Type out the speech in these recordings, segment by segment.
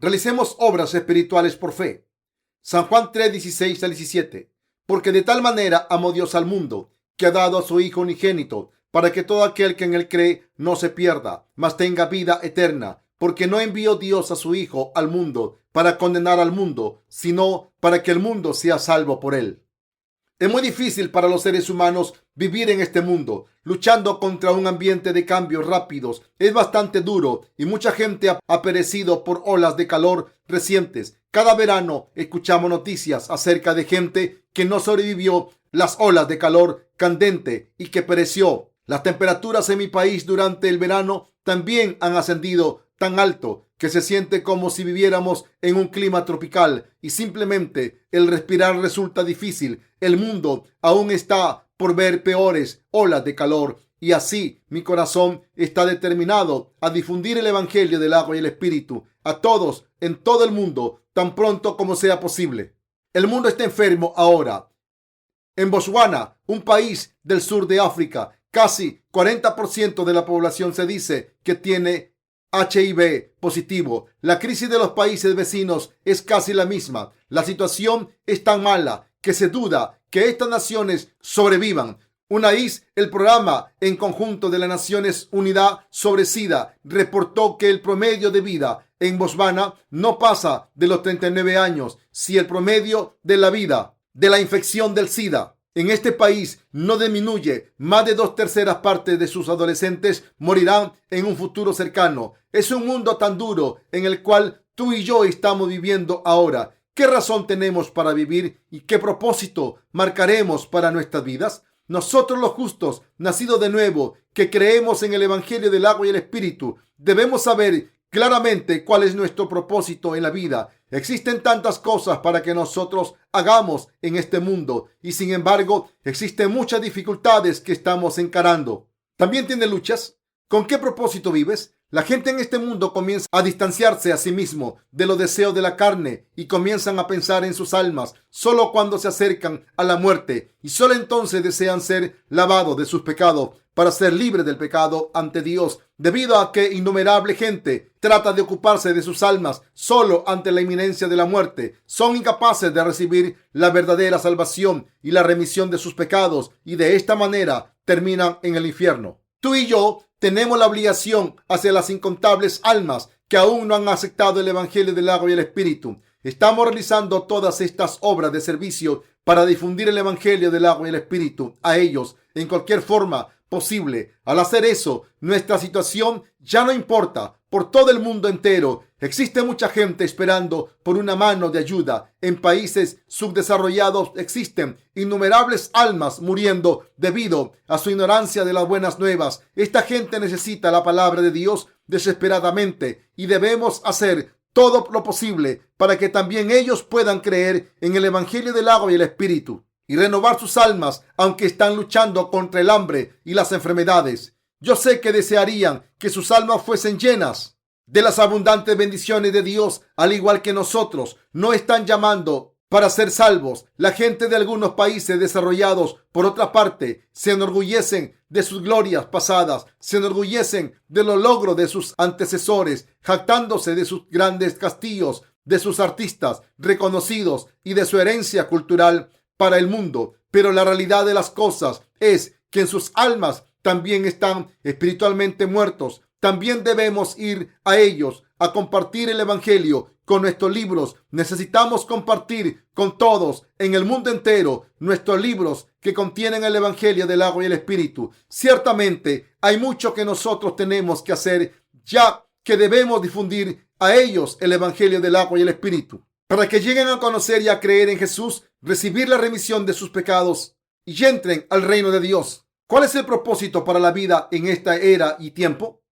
Realicemos obras espirituales por fe. San Juan 3, 16 al 17. Porque de tal manera amó Dios al mundo, que ha dado a su Hijo unigénito, para que todo aquel que en él cree no se pierda, mas tenga vida eterna. Porque no envió Dios a su Hijo al mundo para condenar al mundo, sino para que el mundo sea salvo por él. Es muy difícil para los seres humanos vivir en este mundo, luchando contra un ambiente de cambios rápidos. Es bastante duro y mucha gente ha perecido por olas de calor recientes. Cada verano escuchamos noticias acerca de gente que no sobrevivió las olas de calor candente y que pereció. Las temperaturas en mi país durante el verano también han ascendido tan alto que se siente como si viviéramos en un clima tropical y simplemente el respirar resulta difícil. El mundo aún está por ver peores olas de calor y así mi corazón está determinado a difundir el evangelio del agua y el espíritu a todos en todo el mundo tan pronto como sea posible. El mundo está enfermo ahora. En Botswana, un país del sur de África, casi 40% de la población se dice que tiene HIV positivo. La crisis de los países vecinos es casi la misma. La situación es tan mala que se duda que estas naciones sobrevivan. UNAIDS, el programa en conjunto de las Naciones Unidas sobre SIDA, reportó que el promedio de vida en Botswana no pasa de los 39 años, si el promedio de la vida de la infección del SIDA en este país no disminuye. Más de 2/3 partes de sus adolescentes morirán en un futuro cercano. Es un mundo tan duro en el cual tú y yo estamos viviendo ahora. ¿Qué razón tenemos para vivir y qué propósito marcaremos para nuestras vidas? Nosotros los justos, nacidos de nuevo, que creemos en el Evangelio del agua y el Espíritu, debemos saber claramente cuál es nuestro propósito en la vida. Existen tantas cosas para que nosotros hagamos en este mundo y sin embargo existen muchas dificultades que estamos encarando. ¿También tienes luchas? ¿Con qué propósito vives? La gente en este mundo comienza a distanciarse a sí mismo de los deseos de la carne y comienzan a pensar en sus almas solo cuando se acercan a la muerte y solo entonces desean ser lavados de sus pecados para ser libres del pecado ante Dios, debido a que innumerable gente trata de ocuparse de sus almas solo ante la inminencia de la muerte. Son incapaces de recibir la verdadera salvación y la remisión de sus pecados y de esta manera terminan en el infierno. Tú y yo tenemos la obligación hacia las incontables almas que aún no han aceptado el Evangelio del agua y el Espíritu. Estamos realizando todas estas obras de servicio para difundir el Evangelio del agua y el Espíritu a ellos en cualquier forma posible. Al hacer eso, nuestra situación ya no importa. Por todo el mundo entero existe mucha gente esperando por una mano de ayuda. En países subdesarrollados existen innumerables almas muriendo debido a su ignorancia de las buenas nuevas. Esta gente necesita la palabra de Dios desesperadamente y debemos hacer todo lo posible para que también ellos puedan creer en el Evangelio del agua y el Espíritu y renovar sus almas, aunque están luchando contra el hambre y las enfermedades. Yo sé que desearían que sus almas fuesen llenas de las abundantes bendiciones de Dios, al igual que nosotros. No están llamando para ser salvos. La gente de algunos países desarrollados, por otra parte, se enorgullecen de sus glorias pasadas, se enorgullecen de los logros de sus antecesores, jactándose de sus grandes castillos, de sus artistas reconocidos y de su herencia cultural para el mundo. Pero la realidad de las cosas es que en sus almas también están espiritualmente muertos. También debemos ir a ellos a compartir el Evangelio con nuestros libros. Necesitamos compartir con todos en el mundo entero nuestros libros que contienen el Evangelio del agua y el Espíritu. Ciertamente hay mucho que nosotros tenemos que hacer, ya que debemos difundir a ellos el Evangelio del agua y el Espíritu, para que lleguen a conocer y a creer en Jesús, recibir la remisión de sus pecados y entren al reino de Dios. ¿Cuál es el propósito para la vida en esta era y tiempo?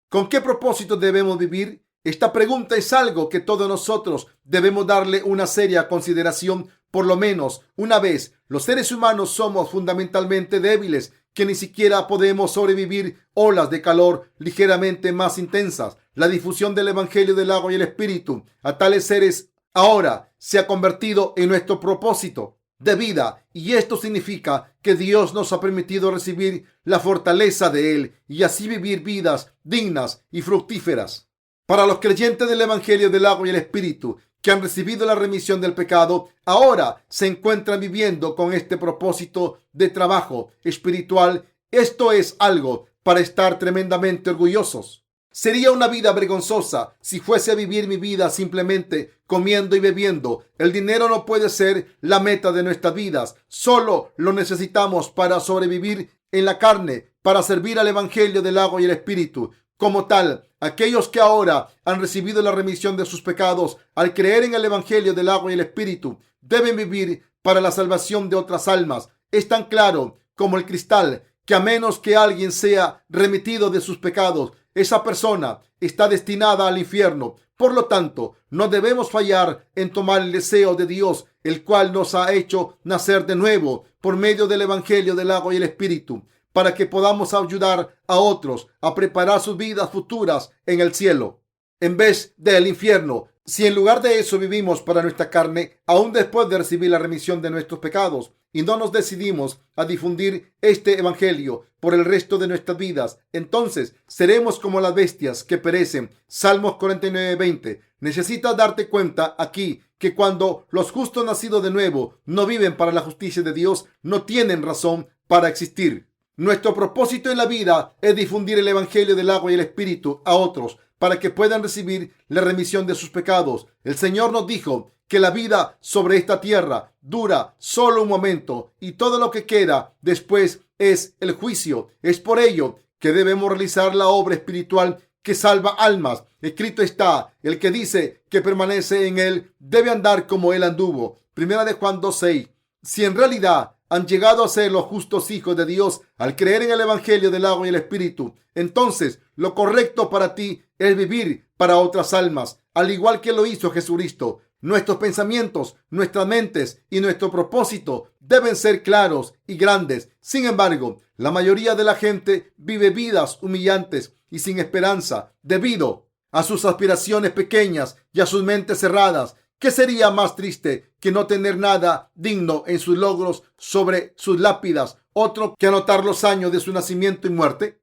¿Con qué propósito debemos vivir? Esta pregunta es algo que todos nosotros debemos darle una seria consideración por lo menos una vez. Los seres humanos somos fundamentalmente débiles, que ni siquiera podemos sobrevivir olas de calor ligeramente más intensas. La difusión del Evangelio del agua y el Espíritu a tales seres ahora se ha convertido en nuestro propósito de vida, y esto significa que Dios nos ha permitido recibir la fortaleza de Él y así vivir vidas dignas y fructíferas. Para los creyentes del Evangelio del agua y el Espíritu que han recibido la remisión del pecado, ahora se encuentran viviendo con este propósito de trabajo espiritual. Esto es algo para estar tremendamente orgullosos. Sería una vida vergonzosa si fuese a vivir mi vida simplemente comiendo y bebiendo. El dinero no puede ser la meta de nuestras vidas. Solo lo necesitamos para sobrevivir en la carne, para servir al Evangelio del agua y el Espíritu. Como tal, aquellos que ahora han recibido la remisión de sus pecados al creer en el Evangelio del agua y el Espíritu, deben vivir para la salvación de otras almas. Es tan claro como el cristal que a menos que alguien sea remitido de sus pecados, esa persona está destinada al infierno. Por lo tanto, no debemos fallar en tomar el deseo de Dios, el cual nos ha hecho nacer de nuevo por medio del Evangelio del agua y el Espíritu, para que podamos ayudar a otros a preparar sus vidas futuras en el cielo, en vez del infierno. Si en lugar de eso vivimos para nuestra carne, aún después de recibir la remisión de nuestros pecados, y no nos decidimos a difundir este evangelio por el resto de nuestras vidas, entonces seremos como las bestias que perecen. Salmos 49:20. Necesitas darte cuenta aquí que cuando los justos nacidos de nuevo no viven para la justicia de Dios, no tienen razón para existir. Nuestro propósito en la vida es difundir el evangelio del agua y el Espíritu a otros para que puedan recibir la remisión de sus pecados. El Señor nos dijo que la vida sobre esta tierra dura solo un momento y todo lo que queda después es el juicio. Es por ello que debemos realizar la obra espiritual que salva almas. Escrito está: el que dice que permanece en él debe andar como él anduvo. Primera de Juan 2:6. Si en realidad han llegado a ser los justos hijos de Dios al creer en el Evangelio del agua y el Espíritu, entonces lo correcto para ti es vivir para otras almas, al igual que lo hizo Jesucristo. Nuestros pensamientos, nuestras mentes y nuestro propósito deben ser claros y grandes. Sin embargo, la mayoría de la gente vive vidas humillantes y sin esperanza debido a sus aspiraciones pequeñas y a sus mentes cerradas. ¿Qué sería más triste que no tener nada digno en sus logros sobre sus lápidas, otro que anotar los años de su nacimiento y muerte?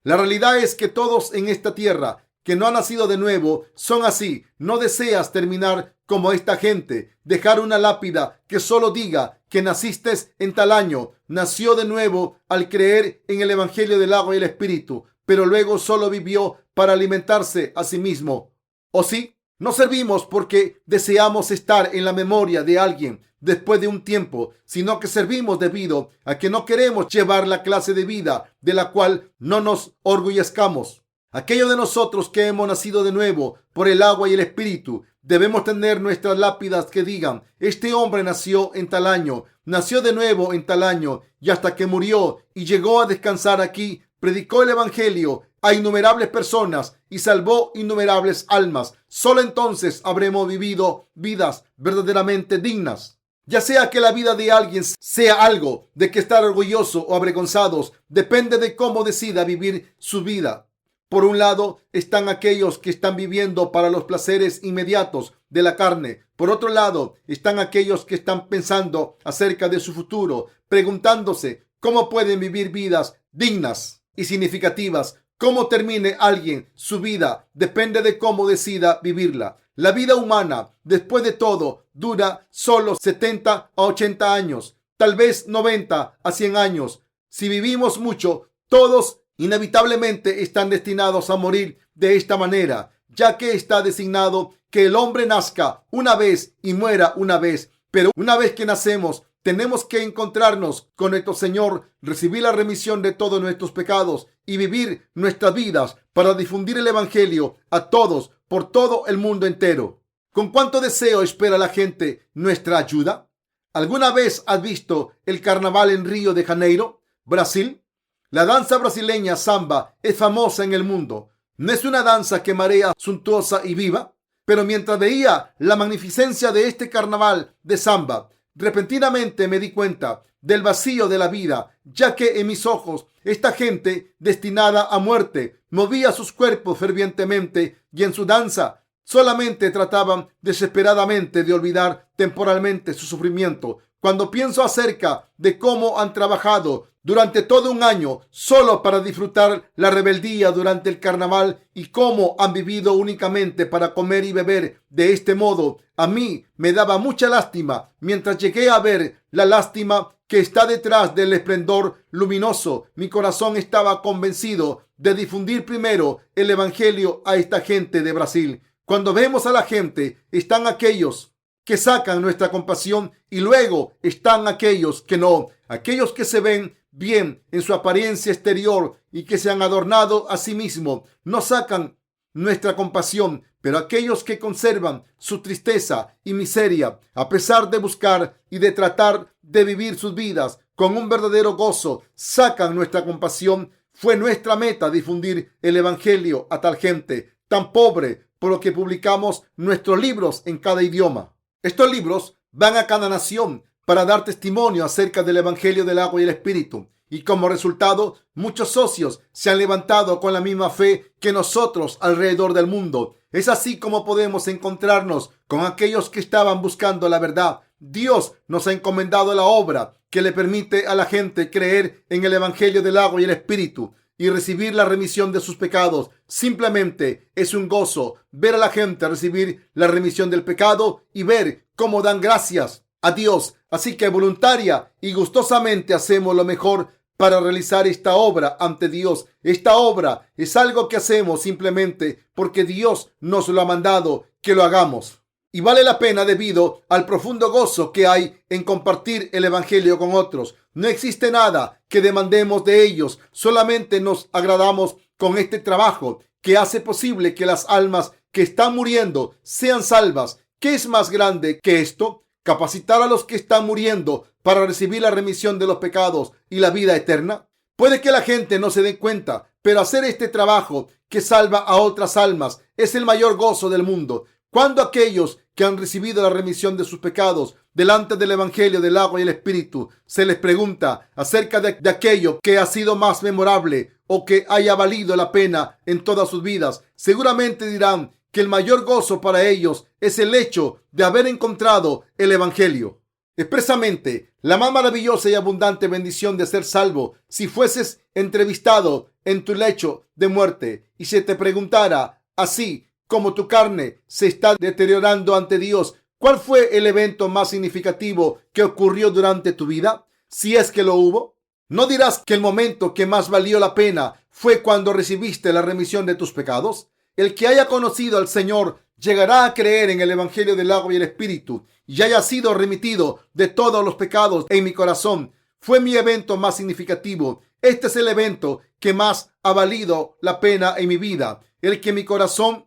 La realidad es que todos en esta tierra que no han nacido de nuevo son así. No deseas terminar como esta gente, dejar una lápida que solo diga que naciste en tal año, nació de nuevo al creer en el Evangelio del agua y el Espíritu, pero luego solo vivió para alimentarse a sí mismo. ¿O sí? No servimos porque deseamos estar en la memoria de alguien después de un tiempo, sino que servimos debido a que no queremos llevar la clase de vida de la cual no nos orgullezcamos. Aquellos de nosotros que hemos nacido de nuevo por el agua y el Espíritu, debemos tener nuestras lápidas que digan: este hombre nació en tal año, nació de nuevo en tal año, y hasta que murió y llegó a descansar aquí, predicó el Evangelio a innumerables personas y salvó innumerables almas. Solo entonces habremos vivido vidas verdaderamente dignas. Ya sea que la vida de alguien sea algo de que estar orgulloso o avergonzados, depende de cómo decida vivir su vida. Por un lado están aquellos que están viviendo para los placeres inmediatos de la carne. Por otro lado están aquellos que están pensando acerca de su futuro, preguntándose cómo pueden vivir vidas dignas y significativas. Cómo termine alguien su vida depende de cómo decida vivirla. La vida humana, después de todo, dura solo 70 a 80 años, tal vez 90 a 100 años. Si vivimos mucho, todos inevitablemente están destinados a morir de esta manera, ya que está designado que el hombre nazca una vez y muera una vez. Pero una vez que nacemos, tenemos que encontrarnos con nuestro Señor, recibir la remisión de todos nuestros pecados y vivir nuestras vidas para difundir el Evangelio a todos por todo el mundo entero. ¿Con cuánto deseo espera la gente nuestra ayuda? ¿Alguna vez has visto el carnaval en Río de Janeiro, Brasil? La danza brasileña samba es famosa en el mundo. ¿No es una danza que marea, suntuosa y viva? Pero mientras veía la magnificencia de este carnaval de samba, repentinamente me di cuenta del vacío de la vida, ya que en mis ojos esta gente destinada a muerte movía sus cuerpos fervientemente y en su danza Solamente trataban desesperadamente de olvidar temporalmente su sufrimiento. Cuando pienso acerca de cómo han trabajado durante todo un año solo para disfrutar la rebeldía durante el carnaval y cómo han vivido únicamente para comer y beber de este modo, a mí me daba mucha lástima mientras llegué a ver la lástima que está detrás del esplendor luminoso. Mi corazón estaba convencido de difundir primero el evangelio a esta gente de Brasil. Cuando vemos a la gente, están aquellos que sacan nuestra compasión y luego están aquellos que no, aquellos que se ven bien en su apariencia exterior y que se han adornado a sí mismos, no sacan nuestra compasión, pero aquellos que conservan su tristeza y miseria, a pesar de buscar y de tratar de vivir sus vidas con un verdadero gozo, sacan nuestra compasión. Fue nuestra meta difundir el evangelio a tal gente tan pobre, por lo que publicamos nuestros libros en cada idioma. Estos libros van a cada nación para dar testimonio acerca del evangelio del agua y el espíritu. Y como resultado, muchos socios se han levantado con la misma fe que nosotros alrededor del mundo. Es así como podemos encontrarnos con aquellos que estaban buscando la verdad. Dios nos ha encomendado la obra que le permite a la gente creer en el evangelio del agua y el espíritu y recibir la remisión de sus pecados. Simplemente es un gozo ver a la gente recibir la remisión del pecado y ver cómo dan gracias a Dios. Así que voluntaria y gustosamente hacemos lo mejor para realizar esta obra ante Dios. Esta obra es algo que hacemos simplemente porque Dios nos lo ha mandado que lo hagamos. Y vale la pena debido al profundo gozo que hay en compartir el evangelio con otros. No existe nada que demandemos de ellos. Solamente nos agradamos con este trabajo que hace posible que las almas que están muriendo sean salvas. ¿Qué es más grande que esto? Capacitar a los que están muriendo para recibir la remisión de los pecados y la vida eterna. Puede que la gente no se dé cuenta, pero hacer este trabajo que salva a otras almas es el mayor gozo del mundo. Cuando aquellos que han recibido la remisión de sus pecados delante del evangelio del agua y el espíritu se les pregunta acerca de aquello que ha sido más memorable o que haya valido la pena en todas sus vidas, seguramente dirán que el mayor gozo para ellos es el hecho de haber encontrado el evangelio. Expresamente, la más maravillosa y abundante bendición de ser salvo, si fueses entrevistado en tu lecho de muerte y se te preguntara así como tu carne se está deteriorando ante Dios, ¿cuál fue el evento más significativo que ocurrió durante tu vida? Si es que lo hubo, ¿no dirás que el momento que más valió la pena fue cuando recibiste la remisión de tus pecados? El que haya conocido al Señor llegará a creer en el evangelio del agua y el espíritu y haya sido remitido de todos los pecados en mi corazón. Fue mi evento más significativo. Este es el evento que más ha valido la pena en mi vida. El que mi corazón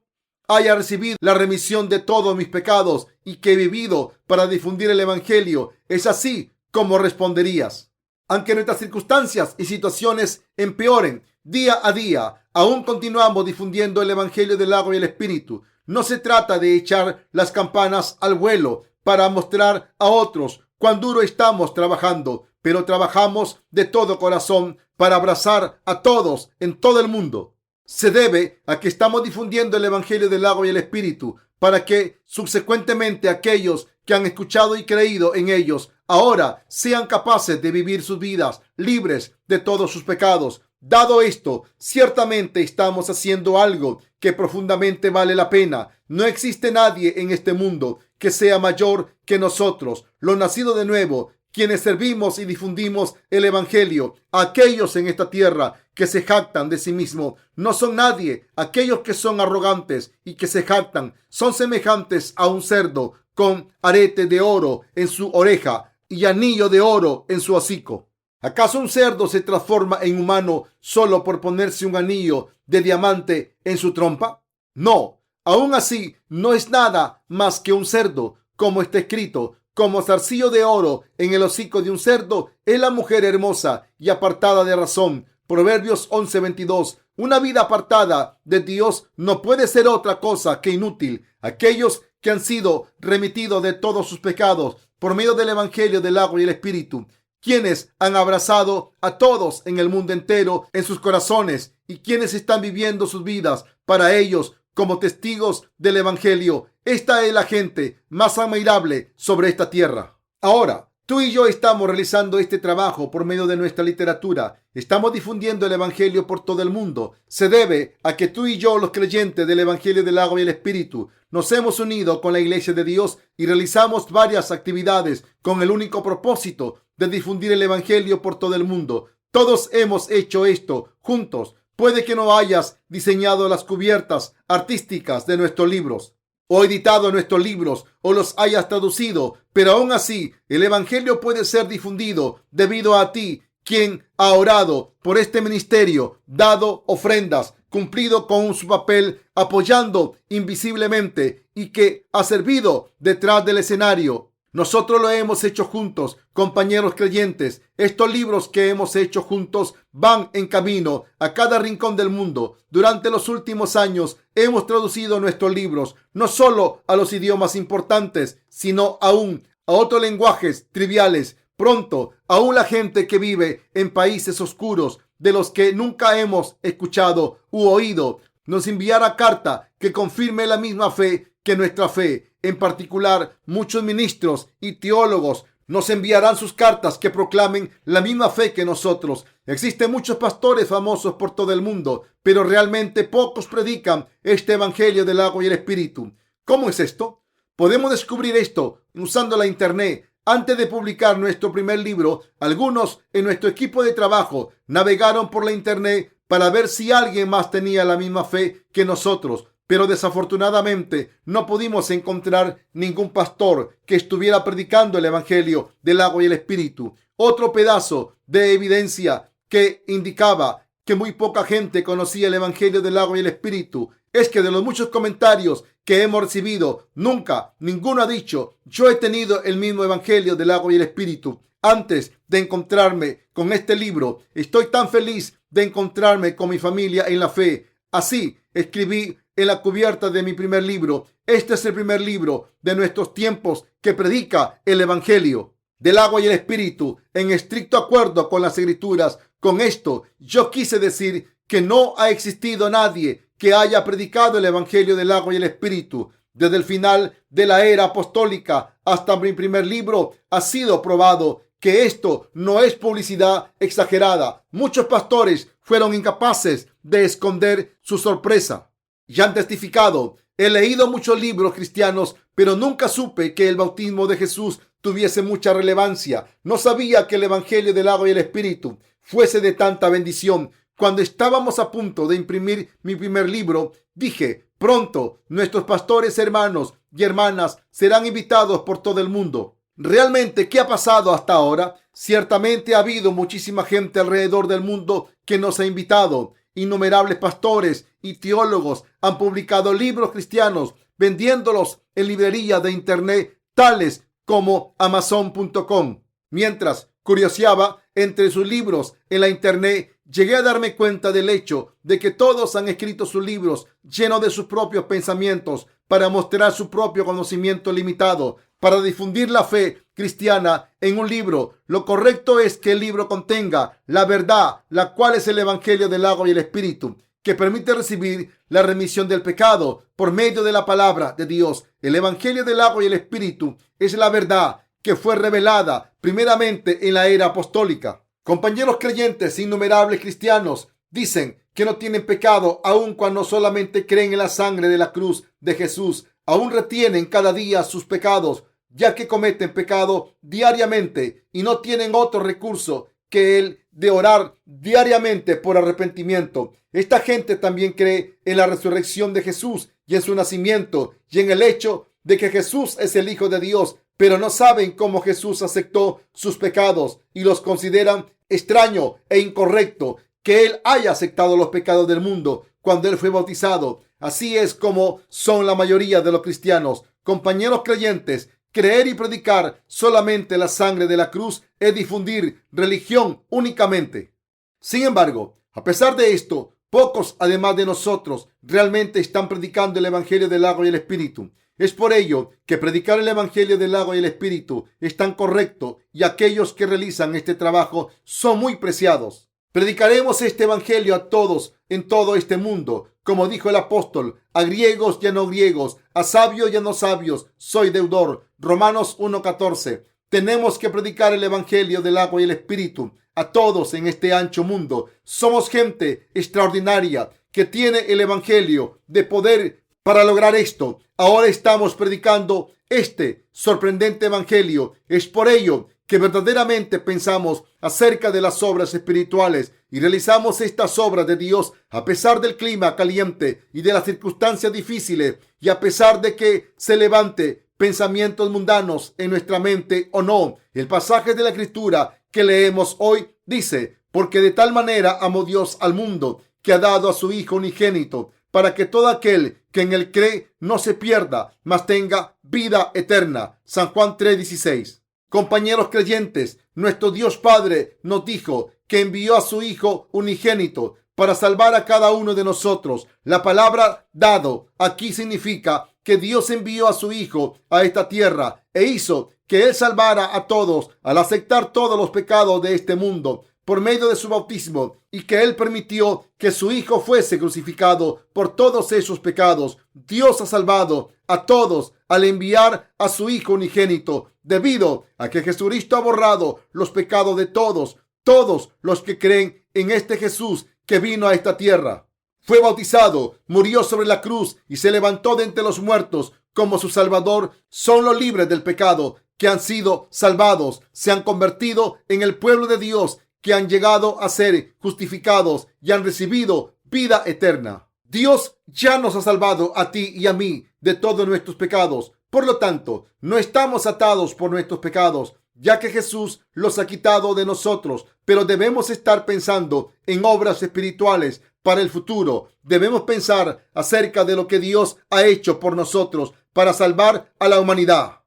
haya recibido la remisión de todos mis pecados y que he vivido para difundir el evangelio. Es así como responderías. Aunque nuestras circunstancias y situaciones empeoren día a día, aún continuamos difundiendo el evangelio del agua y el espíritu. No se trata de echar las campanas al vuelo para mostrar a otros cuán duro estamos trabajando, pero trabajamos de todo corazón para abrazar a todos en todo el mundo. Se debe a que estamos difundiendo el evangelio del agua y el espíritu para que subsecuentemente aquellos que han escuchado y creído en ellos ahora sean capaces de vivir sus vidas libres de todos sus pecados. Dado esto, ciertamente estamos haciendo algo que profundamente vale la pena. No existe nadie en este mundo que sea mayor que nosotros, los nacidos de nuevo, quienes servimos y difundimos el evangelio. Aquellos en esta tierra que se jactan de sí mismos no son nadie. Aquellos que son arrogantes y que se jactan son semejantes a un cerdo con arete de oro en su oreja y anillo de oro en su hocico. ¿Acaso un cerdo se transforma en humano solo por ponerse un anillo de diamante en su trompa? No, aún así no es nada más que un cerdo, como está escrito. Como zarcillo de oro en el hocico de un cerdo es la mujer hermosa y apartada de razón. Proverbios 11:22. Una vida apartada de Dios no puede ser otra cosa que inútil. Aquellos que han sido remitidos de todos sus pecados por medio del evangelio del agua y el espíritu, quienes han abrazado a todos en el mundo entero en sus corazones y quienes están viviendo sus vidas para ellos como testigos del Evangelio. Esta es la gente más admirable sobre esta tierra. Ahora, tú y yo estamos realizando este trabajo por medio de nuestra literatura. Estamos difundiendo el Evangelio por todo el mundo. Se debe a que tú y yo, los creyentes del Evangelio del agua y el Espíritu, nos hemos unido con la Iglesia de Dios y realizamos varias actividades con el único propósito de difundir el Evangelio por todo el mundo. Todos hemos hecho esto juntos. Puede que no hayas diseñado las cubiertas artísticas de nuestros libros o editado nuestros libros o los hayas traducido, pero aún así el Evangelio puede ser difundido debido a ti, quien ha orado por este ministerio, dado ofrendas, cumplido con su papel, apoyando invisiblemente y que ha servido detrás del escenario. Nosotros lo hemos hecho juntos, compañeros creyentes. Estos libros que hemos hecho juntos van en camino a cada rincón del mundo. Durante los últimos años hemos traducido nuestros libros no solo a los idiomas importantes, sino aún a otros lenguajes triviales. Pronto, aún la gente que vive en países oscuros de los que nunca hemos escuchado u oído nos enviará carta que confirme la misma fe que nuestra fe. En particular, muchos ministros y teólogos nos enviarán sus cartas que proclamen la misma fe que nosotros. Existen muchos pastores famosos por todo el mundo, pero realmente pocos predican este Evangelio del agua y el Espíritu. ¿Cómo es esto? Podemos descubrir esto usando la Internet. Antes de publicar nuestro primer libro, algunos en nuestro equipo de trabajo navegaron por la Internet para ver si alguien más tenía la misma fe que nosotros. Pero desafortunadamente no pudimos encontrar ningún pastor que estuviera predicando el Evangelio del agua y el Espíritu. Otro pedazo de evidencia que indicaba que muy poca gente conocía el Evangelio del agua y el Espíritu es que de los muchos comentarios que hemos recibido, nunca ninguno ha dicho: yo he tenido el mismo Evangelio del agua y el Espíritu antes de encontrarme con este libro. Estoy tan feliz de encontrarme con mi familia en la fe. Así escribí en la cubierta de mi primer libro: este es el primer libro de nuestros tiempos que predica el Evangelio del agua y el Espíritu en estricto acuerdo con las Escrituras. Con esto yo quise decir que no ha existido nadie que haya predicado el Evangelio del agua y el Espíritu. Desde el final de la era apostólica hasta mi primer libro ha sido probado que esto no es publicidad exagerada. Muchos pastores fueron incapaces de esconder su sorpresa y han testificado: he leído muchos libros cristianos, pero nunca supe que el bautismo de Jesús tuviese mucha relevancia. No sabía que el Evangelio del agua y el Espíritu fuese de tanta bendición. Cuando estábamos a punto de imprimir mi primer libro, dije: pronto nuestros pastores, hermanos y hermanas serán invitados por todo el mundo. ¿Realmente qué ha pasado hasta ahora? Ciertamente ha habido muchísima gente alrededor del mundo que nos ha invitado. Innumerables pastores y teólogos han publicado libros cristianos, vendiéndolos en librerías de Internet tales como Amazon.com. Mientras curioseaba entre sus libros en la Internet, llegué a darme cuenta del hecho de que todos han escrito sus libros llenos de sus propios pensamientos para mostrar su propio conocimiento limitado, para difundir la fe cristiana en un libro. Lo correcto es que el libro contenga la verdad, la cual es el Evangelio del agua y el Espíritu, que permite recibir la remisión del pecado por medio de la palabra de Dios. El Evangelio del agua y el Espíritu es la verdad que fue revelada primeramente en la era apostólica. Compañeros creyentes, innumerables cristianos dicen que no tienen pecado, aun cuando solamente creen en la sangre de la cruz de Jesús. Aún retienen cada día sus pecados, ya que cometen pecado diariamente y no tienen otro recurso que el de orar diariamente por arrepentimiento. Esta gente también cree en la resurrección de Jesús y en su nacimiento y en el hecho de que Jesús es el Hijo de Dios, pero no saben cómo Jesús aceptó sus pecados y los consideran extraño e incorrecto que Él haya aceptado los pecados del mundo cuando Él fue bautizado. Así es como son la mayoría de los cristianos. Compañeros creyentes, creer y predicar solamente la sangre de la cruz es difundir religión únicamente. Sin embargo, a pesar de esto, pocos, además de nosotros, realmente están predicando el Evangelio del agua y el Espíritu. Es por ello que predicar el Evangelio del agua y el Espíritu es tan correcto y aquellos que realizan este trabajo son muy preciados. Predicaremos este Evangelio a todos en todo este mundo como dijo el apóstol, a griegos y a no griegos, a sabios y a no sabios, soy deudor. Romanos 1:14. Tenemos que predicar el evangelio del agua y el espíritu a todos en este ancho mundo. Somos gente extraordinaria que tiene el evangelio de poder para lograr esto. Ahora estamos predicando este sorprendente evangelio. Es por ello que verdaderamente pensamos acerca de las obras espirituales y realizamos estas obras de Dios a pesar del clima caliente y de las circunstancias difíciles, y a pesar de que se levante pensamientos mundanos en nuestra mente o no. El pasaje de la Escritura que leemos hoy dice: porque de tal manera amó Dios al mundo, que ha dado a su Hijo unigénito, para que todo aquel que en él cree no se pierda, mas tenga vida eterna. San Juan 3:16. Compañeros creyentes, nuestro Dios Padre nos dijo que envió a su Hijo unigénito para salvar a cada uno de nosotros. La palabra dado aquí significa que Dios envió a su Hijo a esta tierra e hizo que Él salvara a todos al aceptar todos los pecados de este mundo por medio de su bautismo, y que Él permitió que su Hijo fuese crucificado por todos esos pecados. Dios ha salvado a todos al enviar a su Hijo unigénito, debido a que Jesucristo ha borrado los pecados de todos los que creen en este Jesús que vino a esta tierra. Fue bautizado, murió sobre la cruz y se levantó de entre los muertos como su Salvador. Son los libres del pecado que han sido salvados, se han convertido en el pueblo de Dios, que han llegado a ser justificados y han recibido vida eterna. Dios ya nos ha salvado a ti y a mí de todos nuestros pecados. Por lo tanto, no estamos atados por nuestros pecados, ya que Jesús los ha quitado de nosotros, pero debemos estar pensando en obras espirituales para el futuro. Debemos pensar acerca de lo que Dios ha hecho por nosotros para salvar a la humanidad,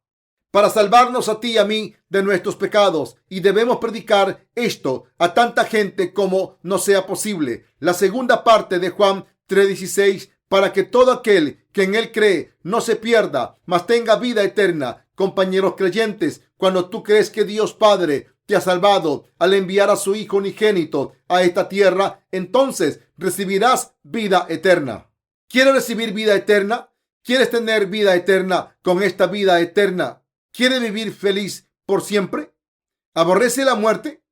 para salvarnos a ti y a mí de nuestros pecados, y debemos predicar esto a tanta gente como nos sea posible. La segunda parte de Juan 3:16, para que todo aquel que en él cree no se pierda, mas tenga vida eterna. Compañeros creyentes, cuando tú crees que Dios Padre te ha salvado al enviar a su Hijo unigénito a esta tierra, entonces recibirás vida eterna. ¿Quieres recibir vida eterna? ¿Quieres tener vida eterna con esta vida eterna? ¿Quieres vivir feliz por siempre? ¿Aborrece la muerte?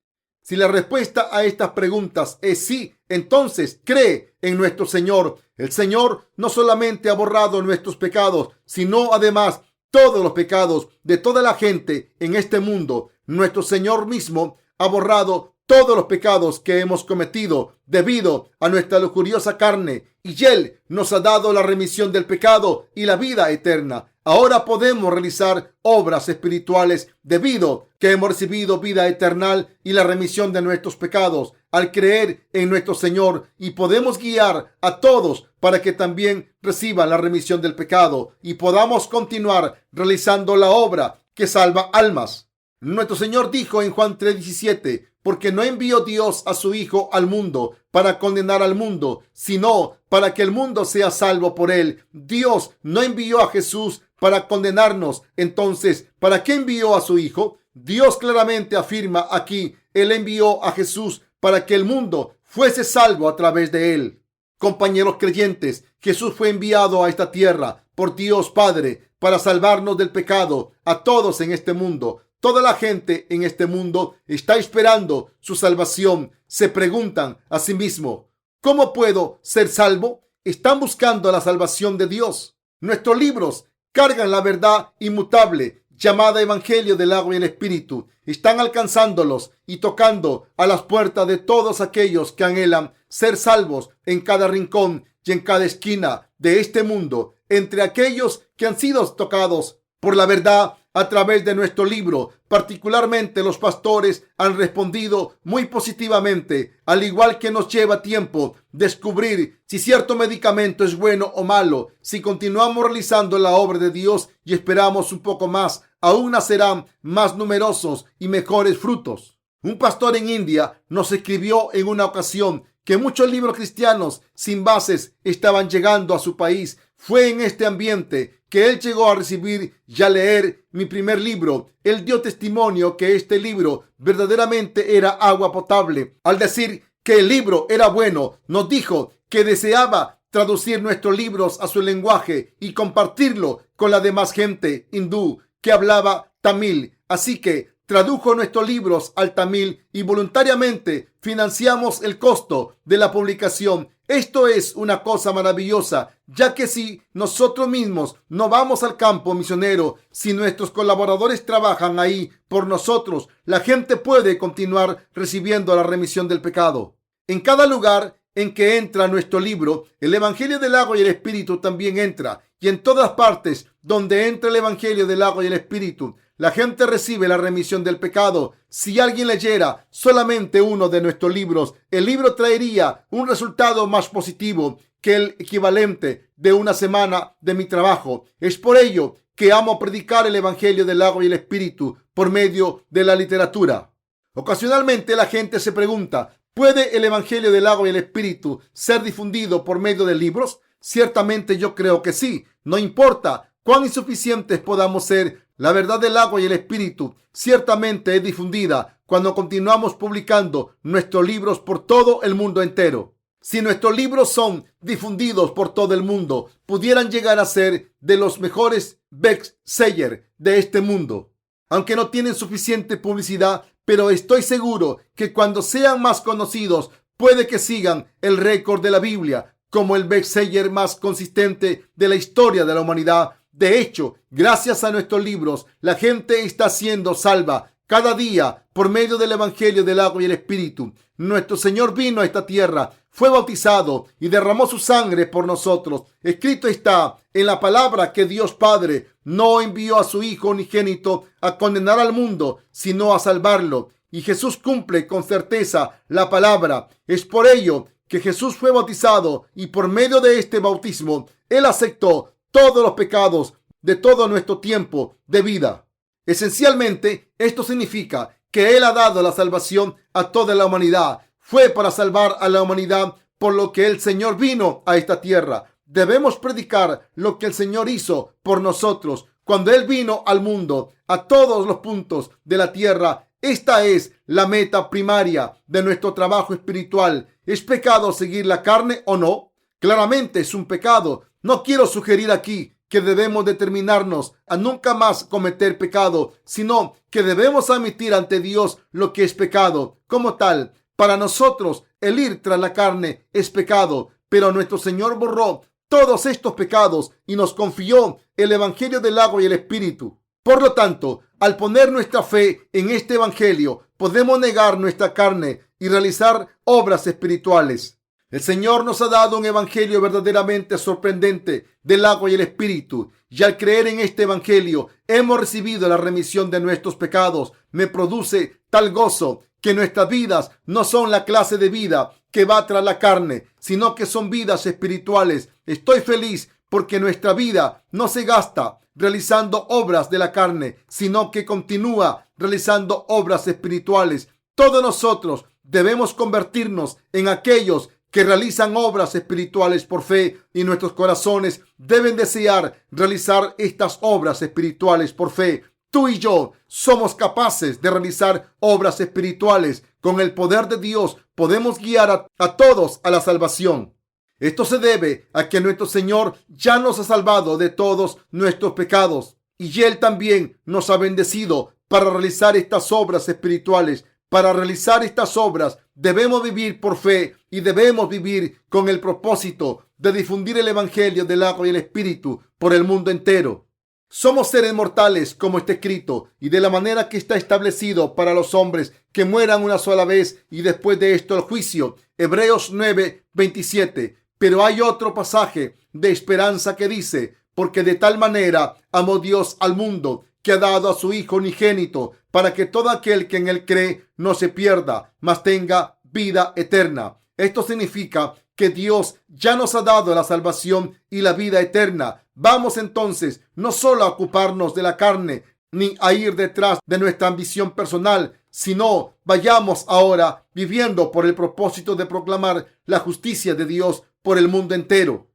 Si la respuesta a estas preguntas es sí, entonces cree en nuestro Señor. El Señor no solamente ha borrado nuestros pecados, sino además todos los pecados de toda la gente en este mundo. Nuestro Señor mismo ha borrado todos los pecados que hemos cometido debido a nuestra lujuriosa carne, y Él nos ha dado la remisión del pecado y la vida eterna. Ahora podemos realizar obras espirituales debido a que hemos recibido vida eterna y la remisión de nuestros pecados al creer en nuestro Señor, y podemos guiar a todos para que también reciban la remisión del pecado y podamos continuar realizando la obra que salva almas. Nuestro Señor dijo en Juan 3:17, porque no envió Dios a su Hijo al mundo para condenar al mundo, sino para que el mundo sea salvo por él. Dios no envió a Jesús para condenarnos. Entonces, ¿para qué envió a su Hijo? Dios claramente afirma aquí, Él envió a Jesús para que el mundo fuese salvo a través de él. Compañeros creyentes, Jesús fue enviado a esta tierra por Dios Padre para salvarnos del pecado a todos en este mundo. Toda la gente en este mundo está esperando su salvación. Se preguntan a sí mismo, ¿cómo puedo ser salvo? Están buscando la salvación de Dios. Nuestros libros cargan la verdad inmutable llamada Evangelio del agua y el Espíritu. Están alcanzándolos y tocando a las puertas de todos aquellos que anhelan ser salvos en cada rincón y en cada esquina de este mundo. Entre aquellos que han sido tocados por la verdad a través de nuestro libro, particularmente los pastores han respondido muy positivamente, al igual que nos lleva tiempo descubrir si cierto medicamento es bueno o malo. Si continuamos realizando la obra de Dios y esperamos un poco más, aún nacerán más numerosos y mejores frutos. Un pastor en India nos escribió en una ocasión que muchos libros cristianos sin bases estaban llegando a su país. Fue en este ambiente que él llegó a recibir y a leer mi primer libro. Él dio testimonio que este libro verdaderamente era agua potable. Al decir que el libro era bueno, nos dijo que deseaba traducir nuestros libros a su lenguaje y compartirlo con la demás gente hindú que hablaba tamil. Así que tradujo nuestros libros al tamil y voluntariamente financiamos el costo de la publicación. Esto es una cosa maravillosa, ya que si nosotros mismos no vamos al campo misionero, si nuestros colaboradores trabajan ahí por nosotros, la gente puede continuar recibiendo la remisión del pecado. En cada lugar en que entra nuestro libro, el Evangelio del agua y el Espíritu también entra. Y en todas partes donde entra el Evangelio del agua y el Espíritu, la gente recibe la remisión del pecado. Si alguien leyera solamente uno de nuestros libros, el libro traería un resultado más positivo que el equivalente de una semana de mi trabajo. Es por ello que amo predicar el Evangelio del agua y el Espíritu por medio de la literatura. Ocasionalmente la gente se pregunta, ¿puede el Evangelio del agua y el Espíritu ser difundido por medio de libros? Ciertamente yo creo que sí. No importa cuán insuficientes podamos ser, la verdad del agua y el Espíritu ciertamente es difundida cuando continuamos publicando nuestros libros por todo el mundo entero. Si nuestros libros son difundidos por todo el mundo, pudieran llegar a ser de los mejores bestsellers de este mundo. Aunque no tienen suficiente publicidad, pero estoy seguro que cuando sean más conocidos, puede que sigan el récord de la Biblia como el bestseller más consistente de la historia de la humanidad. De hecho, gracias a nuestros libros, la gente está siendo salva cada día por medio del Evangelio del agua y el Espíritu. Nuestro Señor vino a esta tierra, fue bautizado y derramó su sangre por nosotros. Escrito está en la palabra que Dios Padre no envió a su Hijo unigénito a condenar al mundo, sino a salvarlo. Y Jesús cumple con certeza la palabra. Es por ello que Jesús fue bautizado y por medio de este bautismo, Él aceptó todos los pecados de todo nuestro tiempo de vida. Esencialmente, esto significa que Él ha dado la salvación a toda la humanidad. Fue para salvar a la humanidad por lo que el Señor vino a esta tierra. Debemos predicar lo que el Señor hizo por nosotros cuando Él vino al mundo, a todos los puntos de la tierra. Esta es la meta primaria de nuestro trabajo espiritual. ¿Es pecado seguir la carne o no? Claramente es un pecado. No quiero sugerir aquí que debemos determinarnos a nunca más cometer pecado, sino que debemos admitir ante Dios lo que es pecado. Como tal, para nosotros el ir tras la carne es pecado, pero nuestro Señor borró todos estos pecados y nos confió el Evangelio del agua y el Espíritu. Por lo tanto, al poner nuestra fe en este Evangelio, podemos negar nuestra carne y realizar obras espirituales. El Señor nos ha dado un evangelio verdaderamente sorprendente del agua y el Espíritu, y al creer en este evangelio hemos recibido la remisión de nuestros pecados. Me produce tal gozo que nuestras vidas no son la clase de vida que va tras la carne, sino que son vidas espirituales. Estoy feliz porque nuestra vida no se gasta realizando obras de la carne, sino que continúa realizando obras espirituales. Todos nosotros debemos convertirnos en aquellos que realizan obras espirituales por fe, y nuestros corazones deben desear realizar estas obras espirituales por fe. Tú y yo somos capaces de realizar obras espirituales. Con el poder de Dios podemos guiar a todos a la salvación. Esto se debe a que nuestro Señor ya nos ha salvado de todos nuestros pecados, y Él también nos ha bendecido para realizar estas obras espirituales. Para realizar estas obras debemos vivir por fe y debemos vivir con el propósito de difundir el Evangelio del agua y el Espíritu por el mundo entero. Somos seres mortales, como está escrito, y de la manera que está establecido para los hombres que mueran una sola vez y después de esto el juicio. Hebreos 9:27. Pero hay otro pasaje de esperanza que dice: porque de tal manera amó Dios al mundo, que ha dado a su Hijo unigénito, para que todo aquel que en Él cree no se pierda, mas tenga vida eterna. Esto significa que Dios ya nos ha dado la salvación y la vida eterna. Vamos entonces no solo a ocuparnos de la carne, ni a ir detrás de nuestra ambición personal, sino vayamos ahora viviendo por el propósito de proclamar la justicia de Dios por el mundo entero.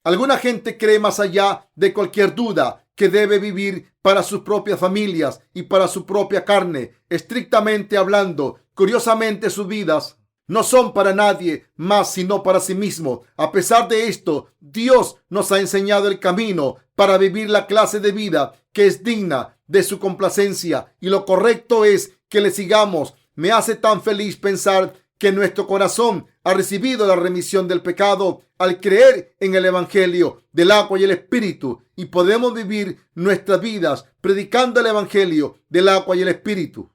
Alguna gente cree más allá de cualquier duda que debe vivir para sus propias familias y para su propia carne. Estrictamente hablando, curiosamente sus vidas no son para nadie más sino para sí mismo. A pesar de esto, Dios nos ha enseñado el camino para vivir la clase de vida que es digna de su complacencia, y lo correcto es que le sigamos. Me hace tan feliz pensar que nuestro corazón ha recibido la remisión del pecado al creer en el Evangelio del agua y el Espíritu, y podemos vivir nuestras vidas predicando el Evangelio del agua y el Espíritu.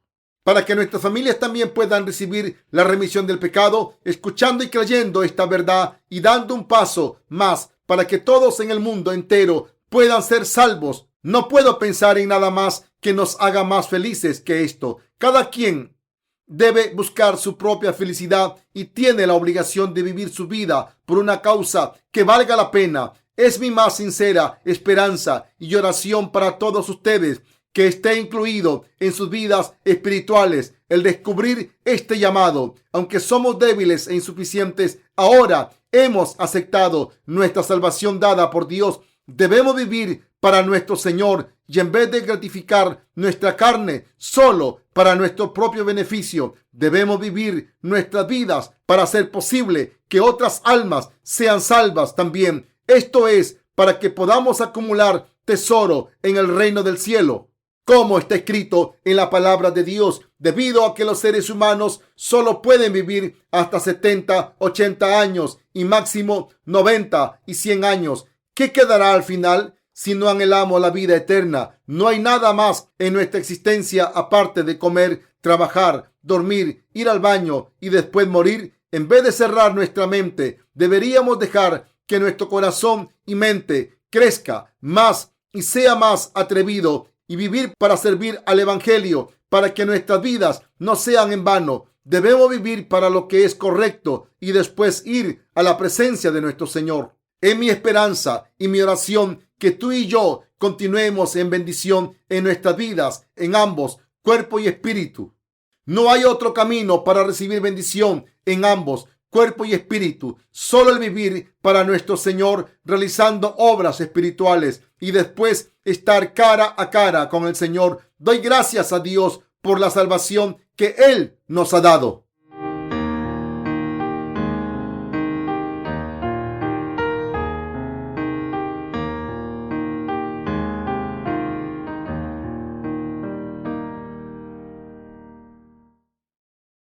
Para que nuestras familias también puedan recibir la remisión del pecado, escuchando y creyendo esta verdad y dando un paso más para que todos en el mundo entero puedan ser salvos. No puedo pensar en nada más que nos haga más felices que esto. Cada quien debe buscar su propia felicidad y tiene la obligación de vivir su vida por una causa que valga la pena. Es mi más sincera esperanza y oración para todos ustedes que esté incluido en sus vidas espirituales el descubrir este llamado. Aunque somos débiles e insuficientes, ahora hemos aceptado nuestra salvación dada por Dios. Debemos vivir para nuestro Señor y en vez de gratificar nuestra carne solo para nuestro propio beneficio, debemos vivir nuestras vidas para hacer posible que otras almas sean salvas también. Esto es para que podamos acumular tesoro en el reino del cielo. Como está escrito en la palabra de Dios, debido a que los seres humanos solo pueden vivir hasta 70, 80 años y máximo 90 y 100 años. ¿Qué quedará al final si no anhelamos la vida eterna? No hay nada más en nuestra existencia aparte de comer, trabajar, dormir, ir al baño y después morir. En vez de cerrar nuestra mente, deberíamos dejar que nuestro corazón y mente crezca más y sea más atrevido y vivir para servir al Evangelio, para que nuestras vidas no sean en vano. Debemos vivir para lo que es correcto y después ir a la presencia de nuestro Señor. Es mi esperanza y mi oración que tú y yo continuemos en bendición en nuestras vidas, en ambos, cuerpo y espíritu. No hay otro camino para recibir bendición en ambos, cuerpo y espíritu. Solo el vivir para nuestro Señor, realizando obras espirituales y después estar cara a cara con el Señor. Doy gracias a Dios por la salvación que Él nos ha dado.